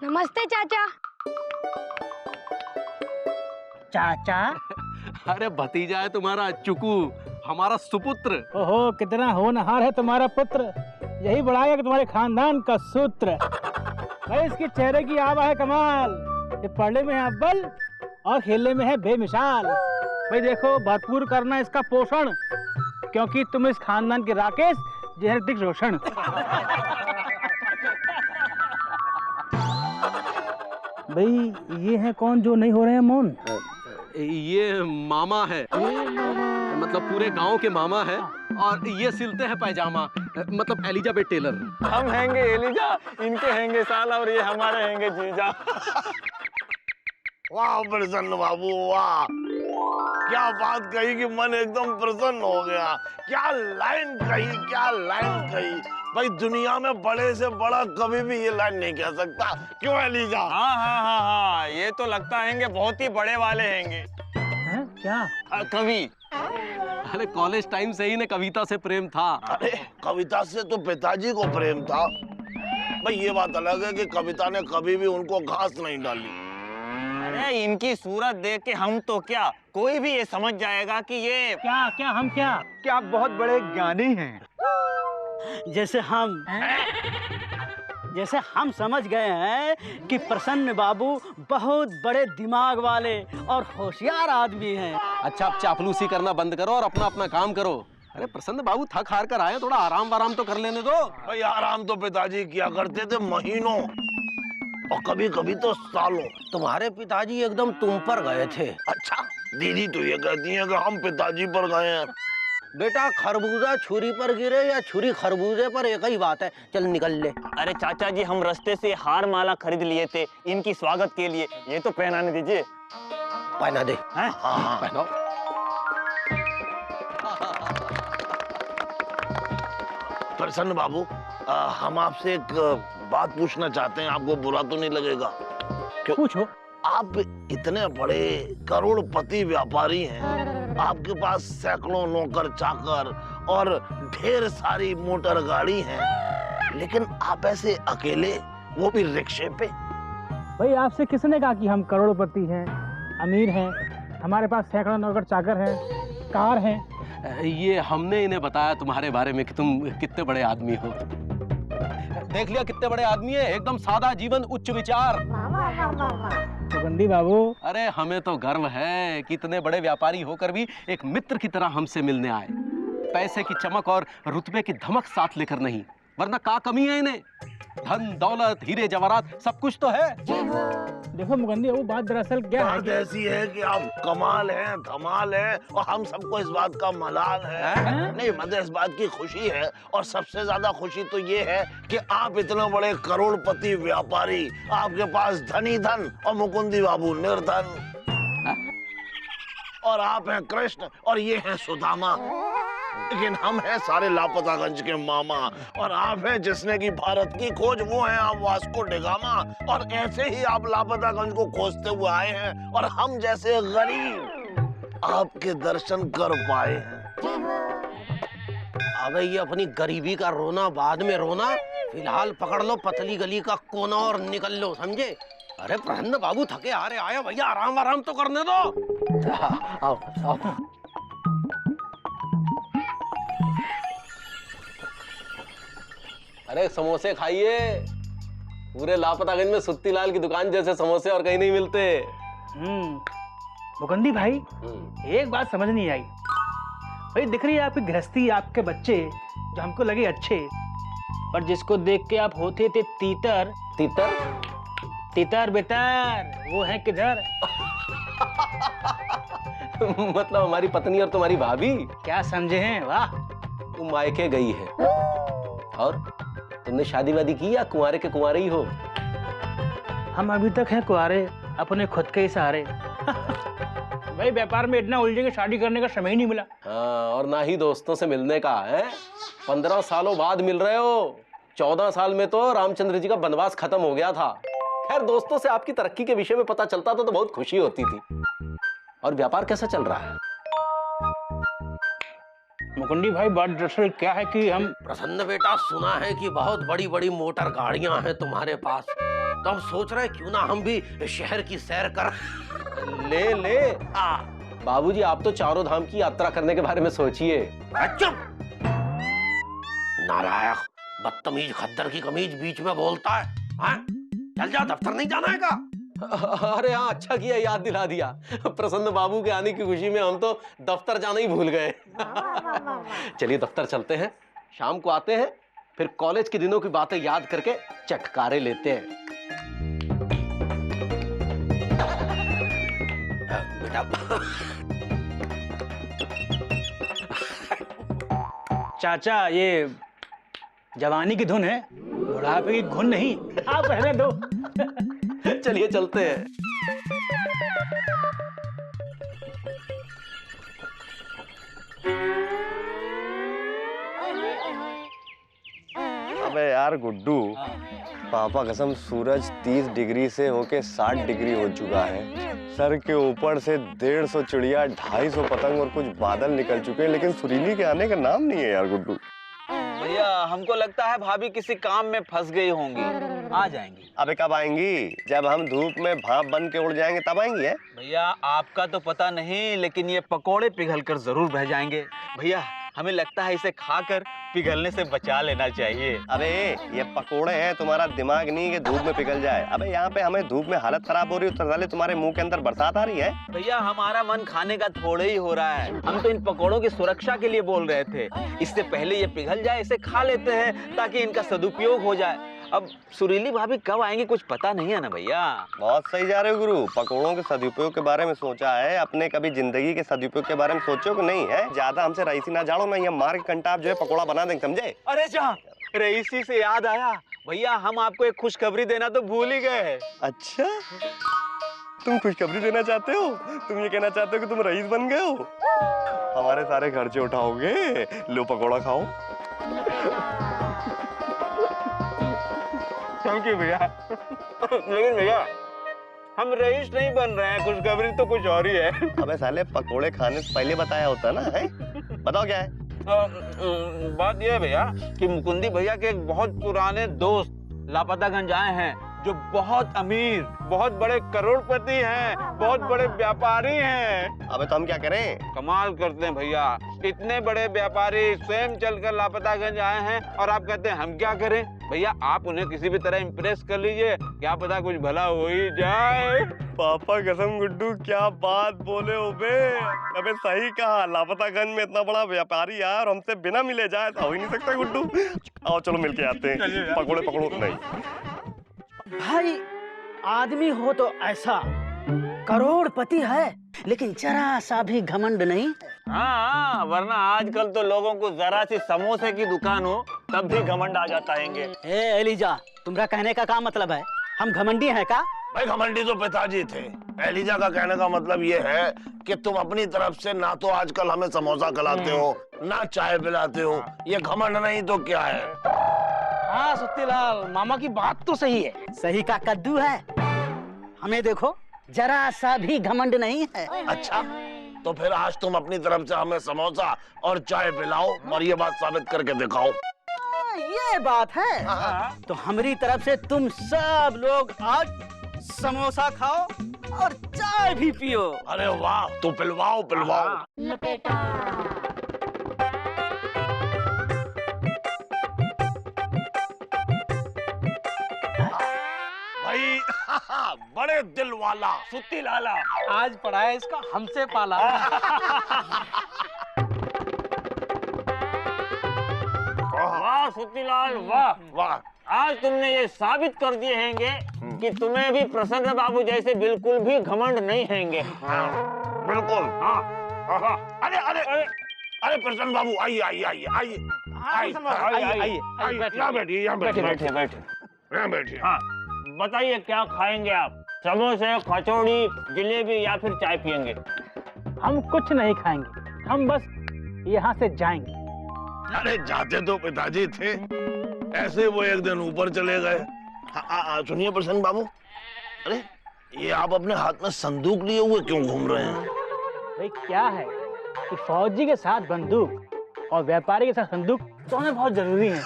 नमस्ते चाचा। चाचा? अरे भतीजा है तुम्हारा चुकू, हमारा सुपुत्र। ओहो, कितना होनहार है तुम्हारा पुत्र। यही बढ़ाएगा कि तुम्हारे खानदान का सूत्र। भाई इसके चेहरे की आवा है कमाल। ये पढ़ने में है अव्वल और खेलने में है बेमिसाल। भाई देखो, भरपूर करना इसका पोषण, क्योंकि तुम इस खानदान के राकेश, ये है ऋतिक रोशन। भाई ये है कौन जो नहीं हो रहे हैं मौन? ये मामा है, मतलब पूरे गांव के मामा है। और ये सिलते हैं पैजामा, मतलब एलिजाबेथ टेलर। हम हैंगे एलिजा, इनके हैंगे साला और ये हमारे हैंगे जीजा। वाह प्रसन्न बाबू, वाह क्या बात कही कि मन एकदम प्रसन्न हो गया। क्या लाइन कही, क्या लाइन कही। भाई दुनिया में बड़े से बड़ा कभी भी ये लाइन नहीं कह सकता, क्यों एलिजा? हाँ हाँ हाँ हाँ, ये तो लगता हैंगे बहुत ही बड़े वाले हैंगे। हैं? क्या? कवि। अरे कॉलेज टाइम से ही ने कविता से प्रेम था। अरे कविता से तो पिताजी को प्रेम था। भाई ये बात अलग है कि कविता ने कभी भी उनको घास नहीं डाली। अरे इनकी सूरत देख के हम तो क्या, कोई भी ये समझ जाएगा कि ये क्या क्या हम क्या? क्या आप बहुत बड़े ज्ञानी हैं? जैसे हम समझ गए हैं कि प्रसन्न बाबू बहुत बड़े दिमाग वाले और होशियार आदमी हैं। अच्छा, अब चापलूसी करना बंद करो और अपना अपना काम करो। अरे प्रसन्न बाबू थक हार कर आए, थोड़ा आराम वाराम तो कर लेने दो। भाई आराम तो पिताजी किया करते थे महीनों और कभी कभी तो सालों। तुम्हारे पिताजी एकदम तुम पर गए थे। अच्छा, दीदी तो ये कहती है कि हम पिताजी पर गए हैं। बेटा खरबूजा छुरी पर गिरे या छुरी खरबूजे पर, एक ही बात है। चल निकल ले। अरे चाचा जी, हम रास्ते से हार माला खरीद लिए थे इनकी स्वागत के लिए, ये तो पहनाने दीजिए। पहना दे। हाँ पहनाओ। प्रसन्न बाबू, हम आपसे एक बात पूछना चाहते हैं, आपको बुरा तो नहीं लगेगा? क्यों? पूछो। आप इतने बड़े करोड़पति व्यापारी हैं, आपके पास सैकड़ों नौकर चाकर और ढेर सारी मोटर गाड़ी हैं, लेकिन आप ऐसे अकेले, वो भी रिक्शे पे। भाई आपसे किसने कहा कि हम करोड़पति हैं, अमीर हैं? हमारे पास सैकड़ों नौकर चाकर हैं, कार हैं। ये हमने इन्हें बताया तुम्हारे बारे में कि तुम कितने बड़े आदमी हो। देख लिया कितने बड़े आदमी है, एकदम सादा जीवन, उच्च विचार। सुगंधी बाबू, अरे हमें तो गर्व है कि इतने बड़े व्यापारी होकर भी एक मित्र की तरह हमसे मिलने आए। पैसे की चमक और रुतबे की धमक साथ लेकर नहीं, वरना क्या कमी है इन्हें? धन दौलत हीरे जवाहरात सब कुछ तो है। देखो मुगंदी, वो बात दरअसल क्या है बात ऐसी है कि आप कमाल हैं, धमाल हैं, और हम सबको इस बात का मलाल है। नहीं मतलब इस बात की खुशी है, और सबसे ज्यादा खुशी तो ये है कि आप इतने बड़े करोड़पति व्यापारी, आपके पास धनी धन और मुकुंदी बाबू निर्धन, और आप हैं कृष्ण और ये हैं सुदामा, लेकिन हम हैं सारे लापतागंज के मामा, और आप हैं जिसने की भारत की खोज, वो हैं आप वास्को डिगामा, और ऐसे ही आप लापतागंज को खोजते हुए आए हैं, और हम जैसे गरीब आपके दर्शन कर पाए हैं। अबे ये अपनी गरीबी का रोना बाद में रोना, फिलहाल पकड़ लो पतली गली का कोना और निकल लो, समझे? अरे प्रसन्न बाबू थके हारे आया, भैया आराम आराम तो करने दो। आओ आओ। अरे समोसे खाइए, पूरे लापतागंज में सुत्ती लाल की दुकान जैसे समोसे और कहीं नहीं मिलते। मुगंदी भाई, एक बात समझ नहीं आई। भाई दिख रही है आपकी गृहस्थी, आपके बच्चे जो हमको लगे अच्छे, पर जिसको देख के आप होते थे तीतर। तीतर? तीतर बेतर, वो है किधर? मतलब हमारी पत्नी और तुम्हारी भाभी। क्या समझे हैं? वाह। तुम मायके गई है, और तुमने शादी वादी की या कुंवारे के कुंवारे ही हो? हम अभी तक हैं कुंवारे, अपने खुद के ही सहारे। भाई व्यापार में इतना उलझे कि शादी करने का समय ही नहीं मिला। हाँ, और ना ही दोस्तों से मिलने का है। 15 सालों बाद मिल रहे हो। 14 साल में तो रामचंद्र जी का वनवास खत्म हो गया था। खैर दोस्तों से आपकी तरक्की के विषय में पता चलता था तो बहुत खुशी होती थी। और व्यापार कैसा चल रहा है? मुकुंदी भाई, बात दरअसल क्या है कि हम प्रसन्न बेटा, सुना है कि बहुत बड़ी बड़ी मोटर गाड़ियां हैं तुम्हारे पास। तो अब सोच रहे क्यों ना हम भी शहर की सैर कर। ले ले बाबूजी, आप तो चारों धाम की यात्रा करने के बारे में सोचिए। चुप नालायक, बदतमीज, खद्दर की कमीज बीच में बोलता है। हाँ? चल जा, दफ्तर नहीं जाना है का? अरे हाँ, अच्छा किया याद दिला दिया। प्रसन्न बाबू के आने की खुशी में हम तो दफ्तर जाना ही भूल गए। चलिए दफ्तर चलते हैं, शाम को आते हैं, फिर कॉलेज के दिनों की बातें याद करके चटकारे लेते हैं। बेटा चाचा, ये जवानी की धुन है, बुढ़ापे की धुन नहीं। आप रहने दो। चलिए चलते हैं। अबे यार गुड्डू, पापा कसम सूरज 30 डिग्री से होके 60 डिग्री हो चुका है। सर के ऊपर से 150 चिड़िया, 250 पतंग और कुछ बादल निकल चुके हैं, लेकिन सुरीली के आने का नाम नहीं है यार गुड्डू। भैया हमको लगता है भाभी किसी काम में फंस गई होंगी, आ जाएंगी। अबे कब आएंगी? जब हम धूप में भाप बन के उड़ जाएंगे तब आएंगी है? भैया आपका तो पता नहीं, लेकिन ये पकोड़े पिघल कर जरूर बह जाएंगे। भैया हमें लगता है इसे खाकर पिघलने से बचा लेना चाहिए। अबे ये पकोड़े हैं, तुम्हारा दिमाग नहीं कि धूप में पिघल जाए। अबे यहाँ पे हमें धूप में हालत खराब हो रही है, तो साले तुम्हारे मुंह के अंदर बरसात आ रही है। भैया हमारा मन खाने का थोड़े ही हो रहा है, हम तो इन पकोड़ों की सुरक्षा के लिए बोल रहे थे। इससे पहले ये पिघल जाए इसे खा लेते हैं ताकि इनका सदुपयोग हो जाए। अब सुरीली भाभी कब आएंगी कुछ पता नहीं है ना भैया। बहुत सही जा रहे हो गुरु, पकोड़ों के सदुपयोग के बारे में सोचा है, अपने कभी जिंदगी के सदुपयोग के बारे में सोचो कि नहीं है? ज्यादा हमसे रईसी ना जाड़ो ना, ये मार के कंटाप जो है पकोड़ा बना देंगे, समझे? अरे जहाँ रईसी से याद आया भैया, हम आपको एक खुशखबरी देना तो भूल ही गए। अच्छा, तुम खुशखबरी देना चाहते हो? तुम ये कहना चाहते हो कि तुम रईस बन गए हो? हमारे सारे खर्चे उठाओगे, लो पकोड़ा खाओ। थैंक यू भैया। लेकिन भैया हम रईस नहीं बन रहे हैं, खुशखबरी तो कुछ और ही है। अबे साले पकोड़े खाने से पहले बताया होता ना, है? बताओ क्या है? बात यह है भैया कि मुकुंदी भैया के एक बहुत पुराने दोस्त लापतागंज आए हैं, जो बहुत अमीर, बहुत बड़े करोड़पति हैं, बहुत बड़े व्यापारी हैं। अबे तो हम क्या करें? कमाल करते हैं भैया, इतने बड़े व्यापारी स्वयं चलकर लापतागंज आए हैं और आप कहते हैं हम क्या करें? भैया आप उन्हें किसी भी तरह इम्प्रेस कर लीजिए, क्या पता कुछ भला हो ही जाए। पापा कसम गुड्डू, क्या बात बोले हो बे। अबे सही कहा, लापतागंज में इतना बड़ा व्यापारी यार हमसे बिना मिले जाए तो हो ही नहीं सकता गुड्डू। आओ चलो मिलके आते हैं, पकोड़े पकड़ो। नहीं भाई आदमी हो तो ऐसा, करोड़पति है लेकिन जरा सा भी घमंड नहीं। हाँ, वरना आजकल तो लोगों को जरा सी समोसे की दुकान हो तब भी घमंड आ जाता है। ए एलिजा, तुम्हारा कहने का क्या मतलब है? हम घमंडी हैं का? भाई घमंडी तो पिताजी थे। एलिजा का कहने का मतलब ये है कि तुम अपनी तरफ से ना तो आजकल हमें समोसा खिलाते हो, ना चाय पिलाते हो। ये घमंड नहीं तो क्या है? हाँ सुत्तीलाल, मामा की बात तो सही है। सही का कद्दू है। हमें देखो, जरा सा भी घमंड नहीं है। अच्छा, तो फिर आज तुम अपनी तरफ से हमें समोसा और चाय पिलाओ और ये बात साबित करके दिखाओ। ये बात है। तो हमारी तरफ से तुम सब लोग आज समोसा खाओ और चाय भी पियो। अरे वाह, तो पिलवाओ पिलवाओ। भाई बड़े दिल वाला सुत्ती लाला आज पड़ा है इसका हमसे पाला। वाह सुत्तीलाल वाह, वाह। आज तुमने ये साबित कर दिए हैंगे कि तुम्हें भी प्रसन्न बाबू जैसे बिल्कुल भी घमंड नहीं हैंगे। बिल्कुल। हाँ, हाँ। अरे अरे अरे प्रसन्न बाबू, आइए आइए आइए आइए आइए, यहाँ बैठिए, यहाँ बैठिए, बैठे बैठे। यहाँ बैठिए। हाँ, बताइए क्या खाएंगे आप? समोसे, कचौड़ी, जलेबी या फिर चाय पियेंगे? हम कुछ नहीं खाएंगे, हम बस यहाँ से जाएंगे। अरे जाते तो पिताजी थे, ऐसे वो एक दिन ऊपर चले गए। सुनिए प्रसन्न बाबू, अरे ये आप अपने हाथ में संदूक लिए हुए क्यों घूम रहे हैं? भाई क्या है कि फौजी के साथ बंदूक और व्यापारी के साथ संदूक तो हमें बहुत जरूरी है।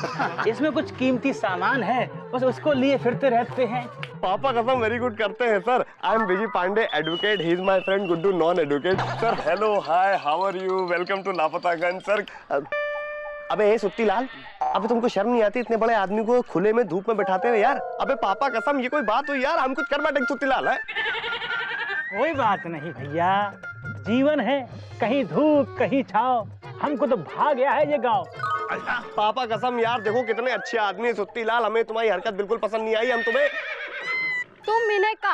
इसमें कुछ कीमती सामान है, बस उसको लिए फिरते रहते हैं। पापा कसम वेरी गुड करते हैं sir. I am Vijay Pandey, advocate. He is my friend Guddu, non advocate. Sir hello, hi, how are you, welcome to Laptaganj. Sir अबे ए सुत्ती लाल, अबे तुमको शर्म नहीं आती इतने बड़े आदमी को खुले में धूप में बैठाते हैं यार? अबे पापा कसम, ये कोई बात हुई यार? हम कुछ कर बैठे सुत्ती लाल है। कोई बात नहीं भैया, जीवन है, कहीं धूप कहीं छाव, हमको तो भाग गया है ये गांव। पापा कसम यार, देखो कितने अच्छे आदमी है सुत्ती लाल, हमें तुम्हारी हरकत बिल्कुल पसंद नहीं आई। हम तुम्हें तुम इन्हें का।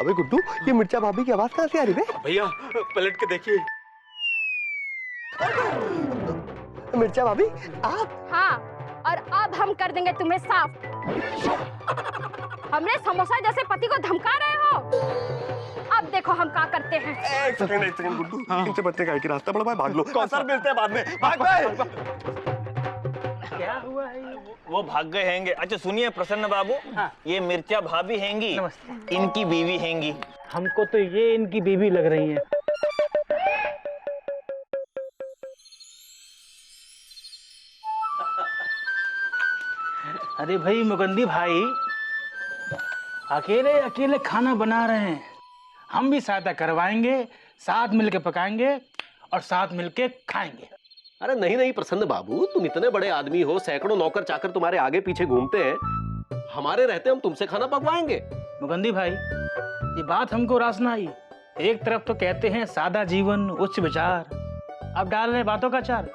अबे गुड्डू, ये मिर्चा भाभी की आवाज कहाँ से आ रही है? भैया पलट के देखिए। मिर्चा भाभी आप? हाँ, और अब हम कर देंगे तुम्हें साफ। हमने समोसा जैसे पति को धमका रहे हो, अब देखो हम क्या करते हैं। एक सेकंड गुड्डू, इनसे बचने का एक ही रास्ता, बड़ा भाई भाग लो। सर मिलते हैं बाद में, भाग भाई। क्या हुआ है? वो भाग गए हैंगे। अच्छा सुनिए प्रसन्न बाबू, हाँ। ये मिर्चा भाभी हैंगी, नमस्ते। इनकी बीवी हैंगी। हमको तो ये इनकी बीवी लग रही है। अरे भाई मुकंदी भाई, अकेले अकेले खाना बना रहे हैं, हम भी सहायता करवाएंगे, साथ मिलके पकाएंगे और साथ मिलके खाएंगे। अरे नहीं नहीं प्रसन्न बाबू, तुम इतने बड़े आदमी हो, सैकड़ों नौकर चाकर तुम्हारे आगे पीछे घूमते हैं, हमारे रहते हम तुमसे खाना पकवाएंगे। मुकंदी भाई, ये बात हमको रास ना आई। एक तरफ तो कहते हैं सादा जीवन उच्च विचार, अब डाल रहे बातों का चार।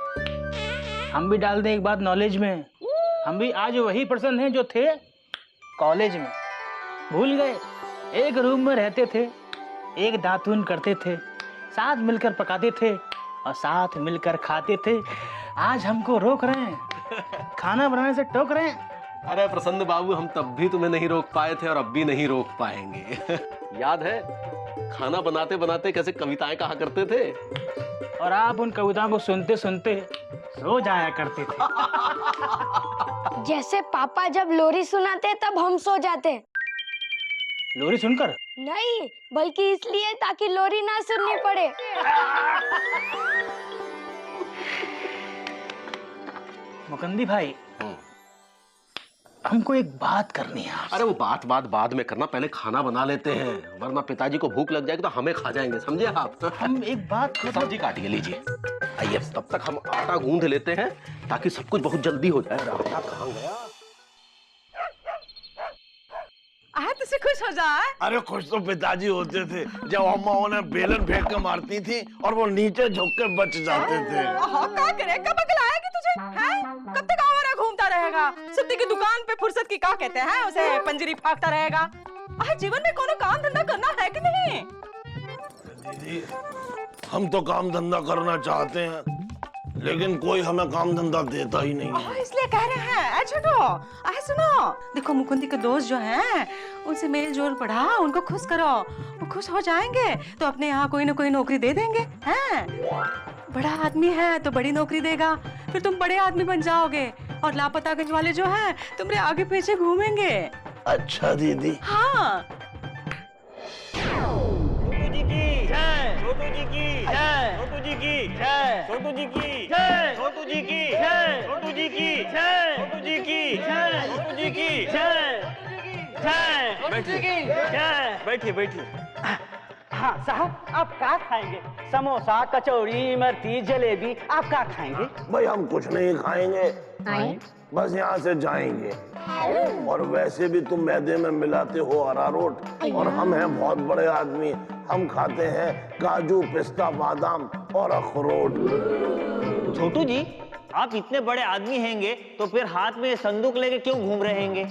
हम भी डाल दें एक बात नॉलेज में, हम भी आज वही पर्सन हैं जो थे कॉलेज में। भूल गए, एक रूम में रहते थे, एक दातून करते थे, साथ मिलकर पकाते थे और साथ मिलकर खाते थे। आज हमको रोक रहे हैं, खाना बनाने से टोक रहे हैं। अरे प्रसन्न बाबू, हम तब भी तुम्हें नहीं रोक पाए थे और अब भी नहीं रोक पाएंगे। याद है खाना बनाते बनाते कैसे कविताएं कहा करते थे? और आप उन कविताओं को सुनते सुनते सो जाया करते थे। जैसे पापा जब लोरी सुनाते तब हम सो जाते। लोरी सुनकर? नहीं, बल्कि इसलिए ताकि लोरी ना सुननी पड़े। मुकंदी भाई, हमको एक बात करनी है आपसे। अरे वो बात बाद में करना, पहले खाना बना लेते हैं, वरना पिताजी को भूख लग जाएगी तो हमें खा जाएंगे, समझे आप? हम एक बात सब्जी काटिए, लीजिए। आइए, तब तक हम आटा गूंद लेते हैं ताकि सब कुछ बहुत जल्दी हो जाए। आटा कहाँ गया? तुझसे खुश हो जाए। अरे खुश तो पिताजी होते थे जब अम्मा उन्हें बेलन फेंक के मारती थी और वो नीचे झुक के बच जाते थे। क्या करे, कब अकल आएगी तुझे? हैं? कब तक आवारा घूमता रहेगा? सब्जी की दुकान पे फुर्सत की क्या कहते हैं उसे, पंजरी फाकता रहेगा। जीवन में कोनो काम धंधा करना है कि नहीं? दीदी, हम तो काम धंधा करना चाहते हैं, लेकिन कोई हमें काम धंधा देता ही नहीं है। इसलिए कह रहे हैं। छोटो, सुनो, देखो मुकुंदी के दोस्त जो हैं, उनसे मेल जोल बढ़ा, उनको खुश करो, वो खुश हो जाएंगे तो अपने यहाँ कोई ना कोई नौकरी दे देंगे। हैं? बड़ा आदमी है तो बड़ी नौकरी देगा, फिर तुम बड़े आदमी बन जाओगे और लापतागंज वाले जो हैं तुम्हारे आगे पीछे घूमेंगे। अच्छा दीदी। हाँ। छोटू जी की जय, छोटू जी की जय, छोटू जी की जय, छोटू जी की जय, छोटू जी की जय, छोटू जी की जय, छोटू जी की जय, छोटू जी की जय, जय। बैठिए बैठिए। हाँ साहब, आप क्या खाएंगे? समोसा, कचौड़ी, इमरती, जलेबी, आप क्या खाएंगे? भाई हम कुछ नहीं खाएंगे, बस यहाँ से जाएंगे। और वैसे भी तुम मैदे में मिलाते हो अरारोट, और हम हैं बहुत बड़े आदमी, हम खाते हैं काजू, पिस्ता, बादाम और अखरोट। छोटू जी, आप इतने बड़े आदमी हैंगे तो फिर हाथ में ये संदूक लेके क्यों घूम रहे हैंगे?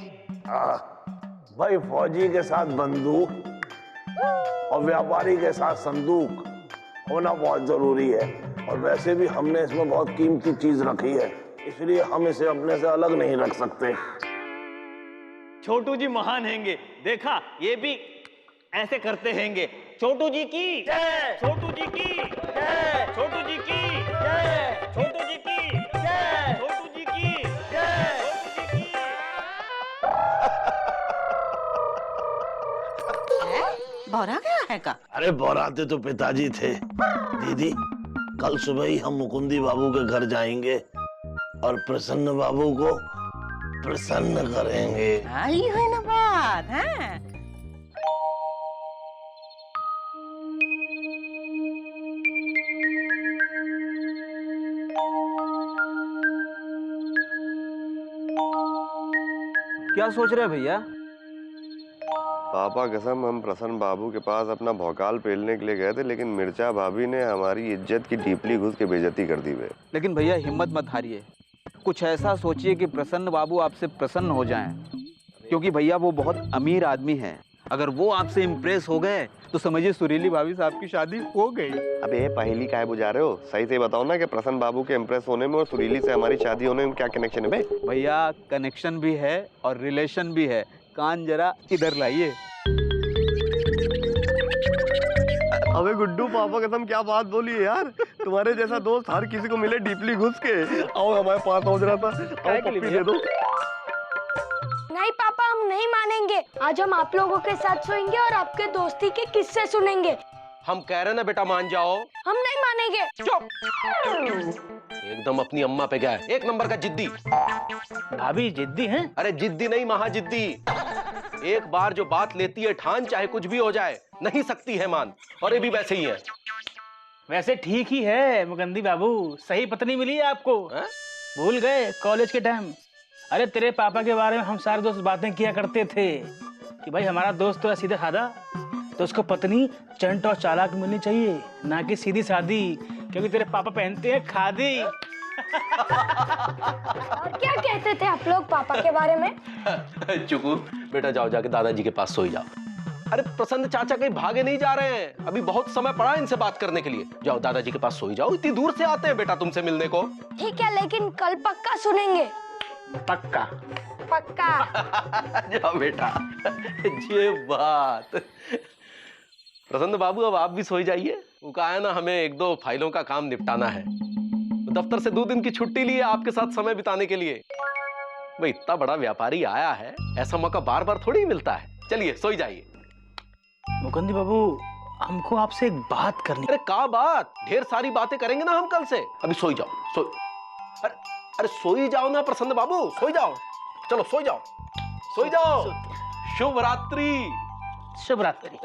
भाई फौजी के साथ बंदूक और व्यापारी के साथ संदूक होना बहुत जरूरी है, और वैसे भी हमने इसमें बहुत कीमती चीज रखी है, इसलिए हम इसे अपने से अलग नहीं रख सकते। छोटू जी महान हैंगे, देखा ये भी ऐसे करते हैंगे। छोटू जी की जय, छोटू जी की जय, छोटू जी की जय, छोटू जी की जय, छोटू जी की जय, छोटू जी की। बौरा गया है का? अरे बौराते तो पिताजी थे। दीदी, कल सुबह ही हम मुकुंदी बाबू के घर जाएंगे और प्रसन्न बाबू को प्रसन्न करेंगे। आई है ना बात है। क्या सोच रहे हैं भैया? पापा कसम हम प्रसन्न बाबू के पास अपना भौकाल पेलने के लिए गए थे, लेकिन मिर्चा भाभी ने हमारी इज्जत की डीपली घुस के बेइज्जती कर दी। लेकिन भैया हिम्मत मत हारिए, कुछ ऐसा सोचिए कि प्रसन्न बाबू आपसे प्रसन्न हो जाएं, क्योंकि भैया वो बहुत अमीर आदमी हैं। अगर वो आपसे इम्प्रेस हो गए तो समझिए सुरीली भाभी साहब की शादी हो गई। अब ये पहली काहे बुझा रहे हो? सही से बताओ ना कि प्रसन्न बाबू के इम्प्रेस होने में और सुरीली से हमारी शादी होने में क्या कनेक्शन है बे? भैया कनेक्शन भी है और रिलेशन भी है। कान जरा इधर लाइए। अबे गुड्डू, पापा कसम क्या बात बोली है यार। तुम्हारे जैसा दोस्त हर किसी को मिले डीपली घुस के। आओ हमारे पास पहुंच रहा था, आओ पप्पी दे दो। नहीं पापा, हम नहीं मानेंगे। आज हम आप लोगों के साथ सोएंगे और आपके दोस्ती के किस्से सुनेंगे। हम कह रहे ना बेटा मान जाओ। हम नहीं मानेंगे। चुप। एकदम अपनी अम्मा पे गया, एक नंबर का जिद्दी। भाभी जिद्दी हैं? अरे जिद्दी नहीं, महाजिद्दी। एक बार जो बात लेती है ठान, चाहे कुछ भी हो जाए, नहीं सकती है मान। और ये भी वैसे ही है। वैसे ठीक ही है मुकंदी बाबू, सही पत्नी मिली है आपको। भूल गए कॉलेज के टाइम? अरे तेरे पापा के बारे में हम सारे दोस्त बातें किया करते थे कि भाई हमारा दोस्त तो सीधा साधा, तो उसको पत्नी चंट और चालाक मिलनी चाहिए, ना कि सीधी सादी, क्योंकि तेरे पापा पहनते हैं खादी। और क्या कहते थे आप लोग पापा के बारे में? चुकू बेटा, जाओ जाके दादाजी के पास सोई जाओ। अरे प्रसन्न चाचा कहीं भागे नहीं जा रहे हैं, अभी बहुत समय पड़ा इनसे बात करने के लिए। जाओ दादाजी के पास सोई जाओ, इतनी दूर से आते हैं बेटा तुमसे मिलने को। ठीक है, लेकिन कल पक्का सुनेंगे। पक्का पक्का। जाओ बेटा। ये बात। प्रसन्न बाबू अब आप भी सोई जाइए। वो कहा है ना, हमें एक दो फाइलों का काम निपटाना है। दफ्तर से 2 दिन की छुट्टी ली है आपके साथ समय बिताने के लिए। भाई इतना बड़ा व्यापारी आया है, ऐसा मौका बार बार थोड़ी मिलता है। चलिए सोई जाइए। मुकुंदी बाबू, हमको आपसे एक बात करनी। अरे क्या बात? ढेर सारी बातें करेंगे ना हम कल से। अभी सोई जाओ, अरे सोई जाओ ना प्रसन्न बाबू, सोई जाओ। चलो सोई जाओ, सोई जाओ। शुभ रात्रि। शुभ रात्रि।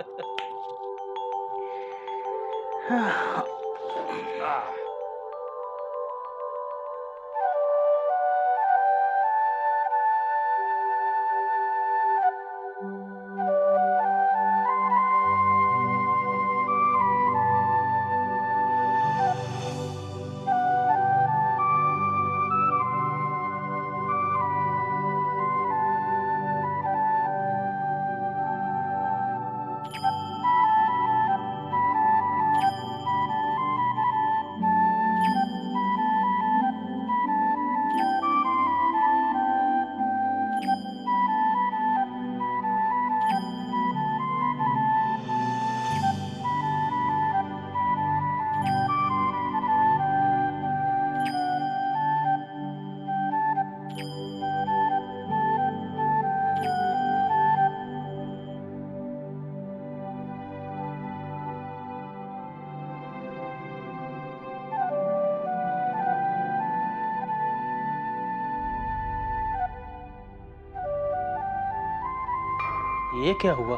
ये क्या हुआ?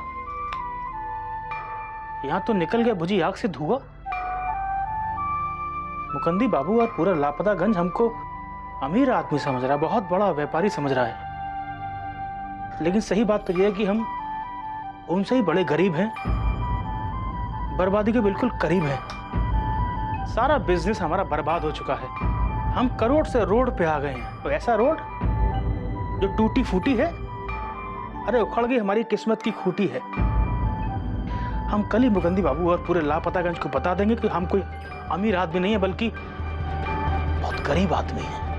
यहाँ तो निकल गया बुझी आग से धुआं। मुकंदी बाबू और पूरा लापता गंज हमको अमीर आदमी समझ रहा है, बहुत बड़ा व्यापारी समझ रहा है। लेकिन सही बात तो यह है कि हम उनसे ही बड़े गरीब हैं, बर्बादी के बिल्कुल करीब हैं। सारा बिजनेस हमारा बर्बाद हो चुका है। हम करोड़ से रोड पे आ गए हैं। तो ऐसा रोड जो टूटी फूटी है, अरे उखड़ गई हमारी किस्मत की खूटी है। हम कल ही मुकंदी बाबू और पूरे लापतागंज को बता देंगे कि हम कोई अमीर आदमी नहीं है, बल्कि बहुत गरीब आदमी है।